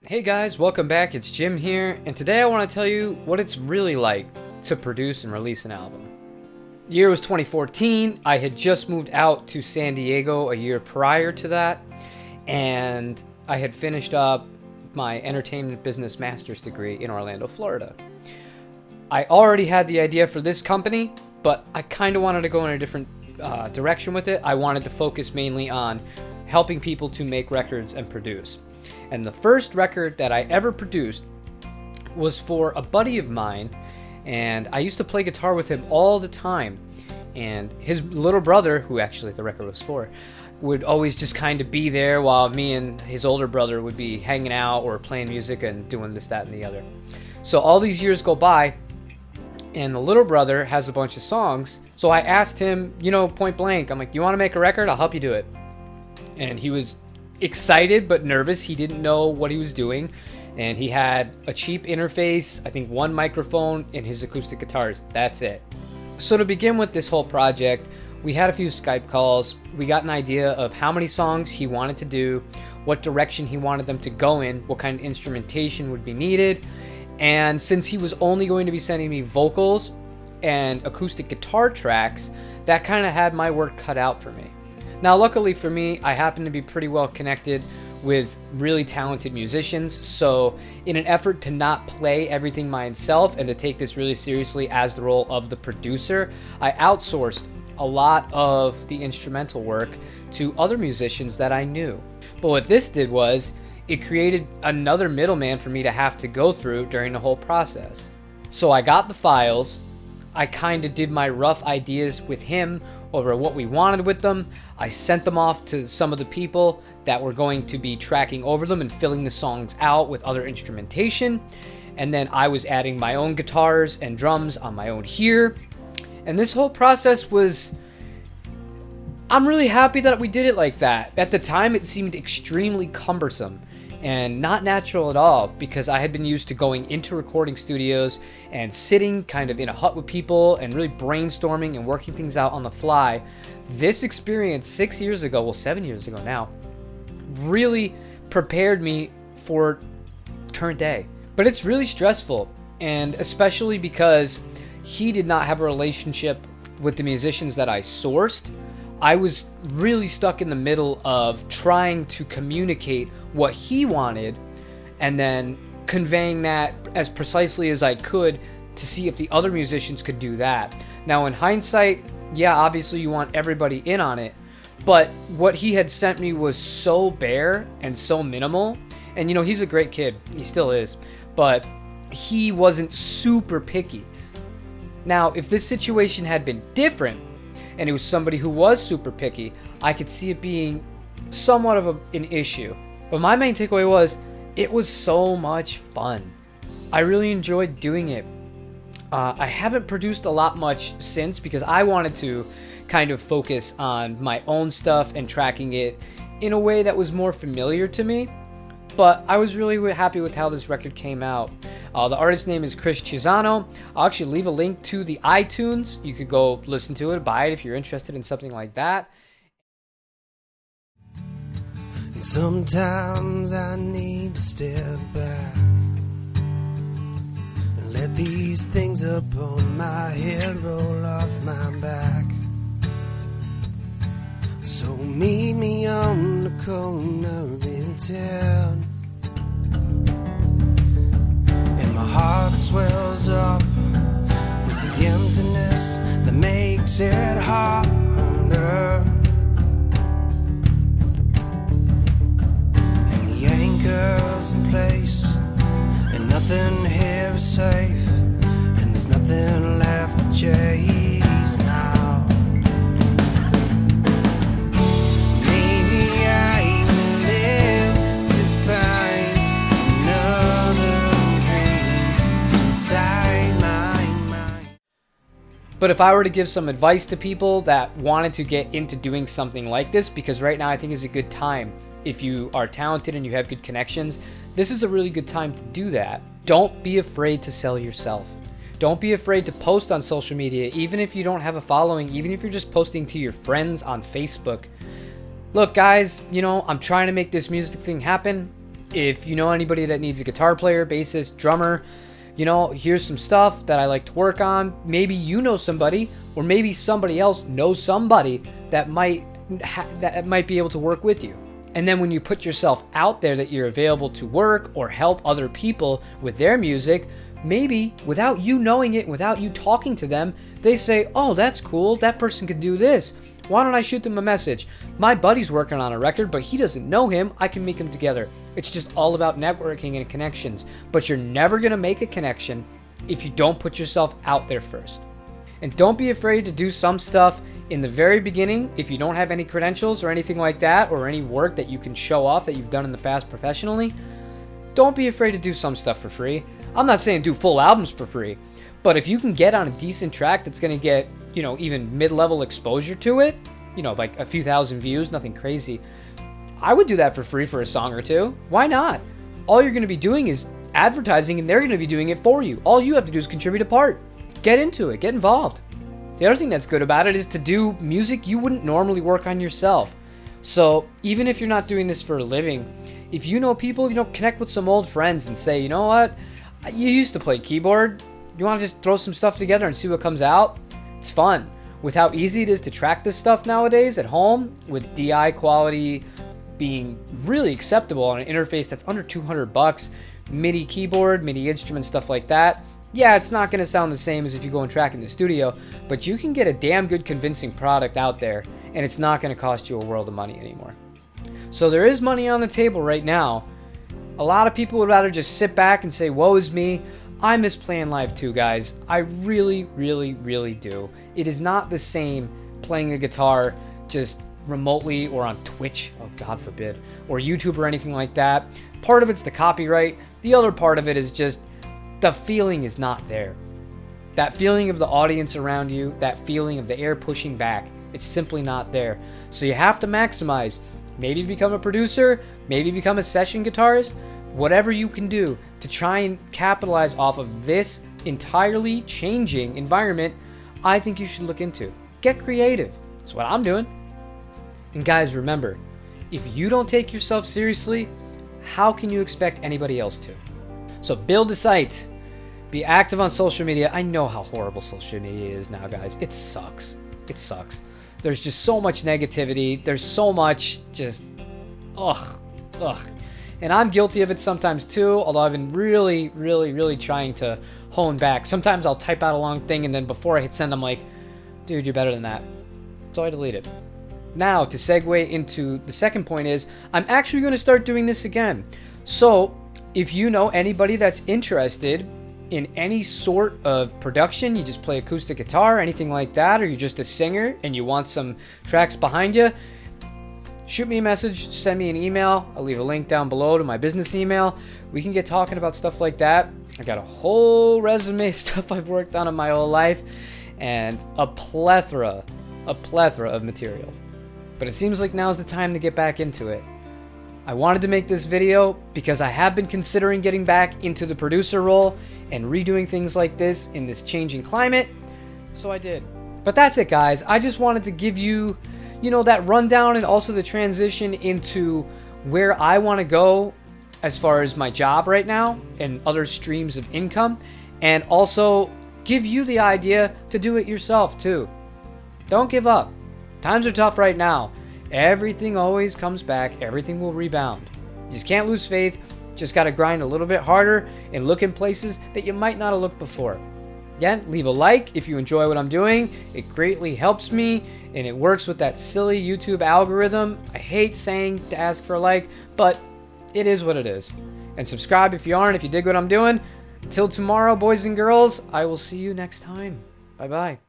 Hey guys, welcome back. It's Jim here, and today I want to tell you what it's really like to produce and release an album. The year was 2014. I had just moved out to San Diego a year prior to that, and I had finished up my entertainment business master's degree in Orlando, Florida. I already had the idea for this company, but I kind of wanted to go in a different direction with it. I wanted to focus mainly on helping people to make records and produce. And the first record that I ever produced was for a buddy of mine, and I used to play guitar with him all the time. And his little brother, who actually the record was for, would always just kind of be there while me and his older brother would be hanging out or playing music and doing this, that, and the other. So all these years go by, and the little brother has a bunch of songs. So I asked him, point blank, I'm like, you want to make a record? I'll help you do it. And he was excited but nervous. He didn't know what he was doing, and he had a cheap interface, I think one microphone, and his acoustic guitars. That's it. So to begin with this whole project, we had a few Skype calls. We got an idea of how many songs he wanted to do, what direction he wanted them to go in, what kind of instrumentation would be needed. And since he was only going to be sending me vocals and acoustic guitar tracks, that kind of had my work cut out for me. Now, luckily for me, I happen to be pretty well connected with really talented musicians, so in an effort to not play everything myself and to take this really seriously as the role of the producer, I outsourced a lot of the instrumental work to other musicians that I knew. But what this did was, it created another middleman for me to have to go through during the whole process. So I got the files, I kind of did my rough ideas with him over what we wanted with them. I sent them off to some of the people that were going to be tracking over them and filling the songs out with other instrumentation. And then I was adding my own guitars and drums on my own here. And this whole process I'm really happy that we did it like that. At the time, it seemed extremely cumbersome and not natural at all, because I had been used to going into recording studios and sitting kind of in a hut with people and really brainstorming and working things out on the fly. This experience 7 years ago now, really prepared me for current day. But it's really stressful, and especially because he did not have a relationship with the musicians that I sourced. I was really stuck in the middle of trying to communicate what he wanted and then conveying that as precisely as I could to see if the other musicians could do that. Now, in hindsight, yeah, obviously you want everybody in on it, but what he had sent me was so bare and so minimal. And he's a great kid, he still is, but he wasn't super picky. Now, if this situation had been different, and it was somebody who was super picky, I could see it being somewhat of an issue. But my main takeaway was, it was so much fun. I really enjoyed doing it. I haven't produced a lot much since, because I wanted to kind of focus on my own stuff and tracking it in a way that was more familiar to me. But I was really happy with how this record came out. The artist's name is Chris Chisano. I'll actually leave a link to the iTunes. You could go listen to it, buy it if you're interested in something like that. And sometimes I need to step back and let these things up on my head roll off my back. So meet me on the corner in town, and my heart swells up with the emptiness that makes it harder, and the anchor's in place, and nothing here is safe, and there's nothing left to chase now. But if I were to give some advice to people that wanted to get into doing something like this, because right now I think is a good time, if you are talented and you have good connections, this is a really good time to do that. Don't be afraid to sell yourself. Don't be afraid to post on social media, even if you don't have a following, even if you're just posting to your friends on Facebook. Look, guys, I'm trying to make this music thing happen. If you know anybody that needs a guitar player, bassist, drummer, here's some stuff that I like to work on. Maybe you know somebody, or maybe somebody else knows somebody that might be able to work with you. And then when you put yourself out there that you're available to work or help other people with their music, maybe without you knowing it, without you talking to them, they say, oh, that's cool, that person can do this. Why don't I shoot them a message? My buddy's working on a record, but he doesn't know him. I can make them together. It's just all about networking and connections. But you're never going to make a connection if you don't put yourself out there first. And don't be afraid to do some stuff in the very beginning if you don't have any credentials or anything like that, or any work that you can show off that you've done in the past professionally. Don't be afraid to do some stuff for free. I'm not saying do full albums for free, but if you can get on a decent track that's going to get, even mid-level exposure to it, like a few thousand views, nothing crazy, I would do that for free for a song or two. Why not? All you're going to be doing is advertising, and they're going to be doing it for you. All you have to do is contribute a part. Get into it. Get involved. The other thing that's good about it is to do music you wouldn't normally work on yourself. So even if you're not doing this for a living, if you know people, connect with some old friends and say, you know what? You used to play keyboard. You want to just throw some stuff together and see what comes out? It's fun. With how easy it is to track this stuff nowadays at home, with DI quality being really acceptable on an interface that's under $200, MIDI keyboard, MIDI instrument, stuff like that. Yeah, it's not going to sound the same as if you go and track in the studio, but you can get a damn good convincing product out there, and it's not going to cost you a world of money anymore. So there is money on the table right now. A lot of people would rather just sit back and say, woe is me. I miss playing live too, guys. I really, really, really do. It is not the same playing a guitar just remotely or on Twitch, oh God forbid, or YouTube or anything like that. Part of it's the copyright. The other part of it is just the feeling is not there. That feeling of the audience around you, that feeling of the air pushing back, it's simply not there. So you have to maximize. Maybe become a producer, maybe become a session guitarist, whatever you can do to try and capitalize off of this entirely changing environment, I think you should look into. Get creative. That's what I'm doing. And guys, remember, if you don't take yourself seriously, how can you expect anybody else to? So build a site. Be active on social media. I know how horrible social media is now, guys. It sucks. It sucks. There's just so much negativity. There's so much just, ugh. And I'm guilty of it sometimes too, although I've been really, really, really trying to hone back. Sometimes I'll type out a long thing, and then before I hit send, I'm like, dude, you're better than that. So I delete it. Now, to segue into the second point is, I'm actually going to start doing this again. So if you know anybody that's interested in any sort of production, you just play acoustic guitar, anything like that, or you're just a singer and you want some tracks behind you, shoot me a message, send me an email. I'll leave a link down below to my business email. We can get talking about stuff like that. I got a whole resume of stuff I've worked on in my whole life, and a plethora of material. But it seems like now's the time to get back into it. I wanted to make this video because I have been considering getting back into the producer role and redoing things like this in this changing climate, so I did. But that's it, guys. I just wanted to give you, that rundown, and also the transition into where I want to go as far as my job right now and other streams of income, and also give you the idea to do it yourself too. Don't give up. Times are tough right now. Everything always comes back. Everything will rebound. You just can't lose faith. Just got to grind a little bit harder and look in places that you might not have looked before. Again, leave a like if you enjoy what I'm doing. It greatly helps me, and it works with that silly YouTube algorithm. I hate saying to ask for a like, but it is what it is. And subscribe if you aren't, if you dig what I'm doing. Until tomorrow, boys and girls, I will see you next time. Bye-bye.